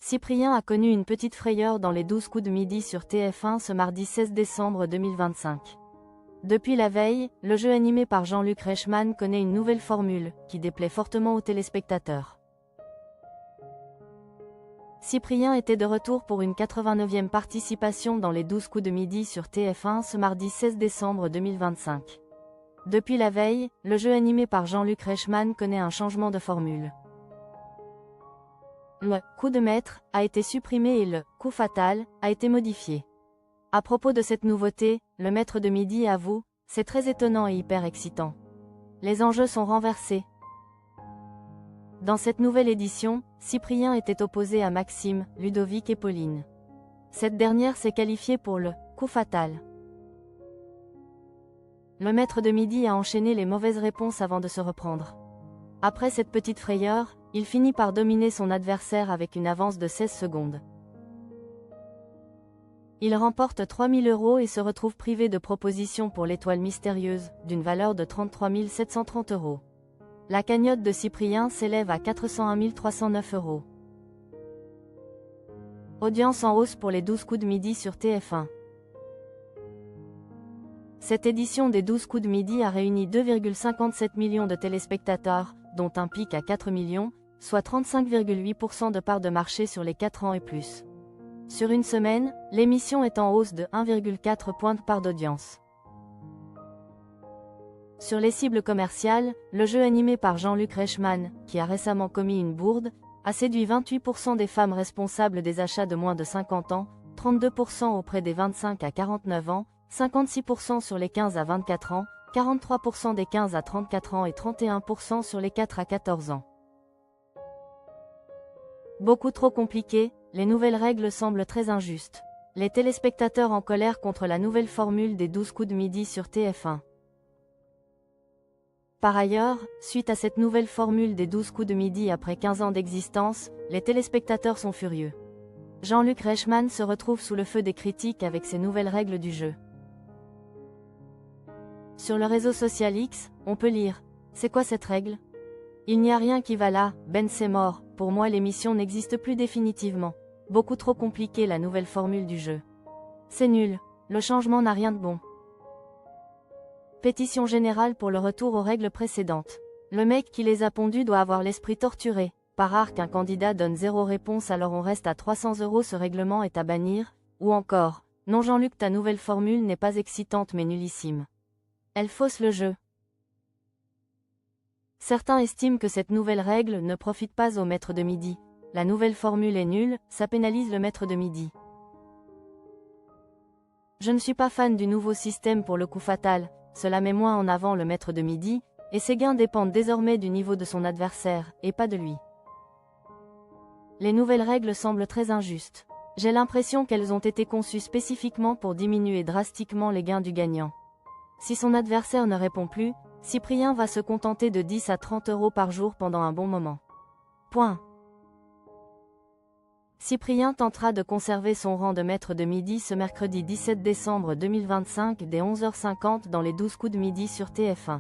Cyprien a connu une petite frayeur dans les 12 coups de midi sur TF1 ce mardi 16 décembre 2025. Depuis la veille, le jeu animé par Jean-Luc Reichmann connaît une nouvelle formule, qui déplaît fortement aux téléspectateurs. Cyprien était de retour pour une 89e participation dans les 12 coups de midi sur TF1 ce mardi 16 décembre 2025. Depuis la veille, le jeu animé par Jean-Luc Reichmann connaît un changement de formule. Le « coup de maître » a été supprimé et le « coup fatal » a été modifié. À propos de cette nouveauté, le maître de midi avoue « C'est très étonnant et hyper excitant. Les enjeux sont renversés. » Dans cette nouvelle édition, Cyprien était opposé à Maxime, Ludovic et Pauline. Cette dernière s'est qualifiée pour le « coup fatal ». Le maître de midi a enchaîné les mauvaises réponses avant de se reprendre. Après cette petite frayeur, il finit par dominer son adversaire avec une avance de 16 secondes. Il remporte 3 000 € et se retrouve privé de proposition pour l'étoile mystérieuse, d'une valeur de 33 730 €. La cagnotte de Cyprien s'élève à 401 309 €. Audience en hausse pour les 12 coups de midi sur TF1. Cette édition des 12 coups de midi a réuni 2,57 millions de téléspectateurs, dont un pic à 4 millions, soit 35,8% de part de marché sur les 4 ans et plus. Sur une semaine, l'émission est en hausse de 1,4 points de part d'audience. Sur les cibles commerciales, le jeu animé par Jean-Luc Reichmann, qui a récemment commis une bourde, a séduit 28% des femmes responsables des achats de moins de 50 ans, 32% auprès des 25 à 49 ans, 56% sur les 15 à 24 ans, 43% des 15 à 34 ans et 31% sur les 4 à 14 ans. Beaucoup trop compliqué, les nouvelles règles semblent très injustes. Les téléspectateurs en colère contre la nouvelle formule des 12 coups de midi sur TF1. Par ailleurs, suite à cette nouvelle formule des 12 coups de midi après 15 ans d'existence, les téléspectateurs sont furieux. Jean-Luc Reichmann se retrouve sous le feu des critiques avec ces nouvelles règles du jeu. Sur le réseau social X, on peut lire « C'est quoi cette règle ? Il n'y a rien qui va là, Ben c'est mort, pour moi l'émission n'existe plus définitivement. Beaucoup trop compliqué la nouvelle formule du jeu. C'est nul, le changement n'a rien de bon. » Pétition générale pour le retour aux règles précédentes. Le mec qui les a pondues doit avoir l'esprit torturé. Par rare qu'un candidat donne 0 réponse alors on reste à 300 €, ce règlement est à bannir. Ou encore, non Jean-Luc, ta nouvelle formule n'est pas excitante mais nullissime. Elle fausse le jeu. Certains estiment que cette nouvelle règle ne profite pas au maître de midi. La nouvelle formule est nulle, ça pénalise le maître de midi. Je ne suis pas fan du nouveau système pour le coup fatal, cela met moins en avant le maître de midi, et ses gains dépendent désormais du niveau de son adversaire, et pas de lui. Les nouvelles règles semblent très injustes. J'ai l'impression qu'elles ont été conçues spécifiquement pour diminuer drastiquement les gains du gagnant. Si son adversaire ne répond plus, Cyprien va se contenter de 10 à 30 € par jour pendant un bon moment. Point. Cyprien tentera de conserver son rang de maître de midi ce mercredi 17 décembre 2025 dès 11h50 dans les 12 coups de midi sur TF1.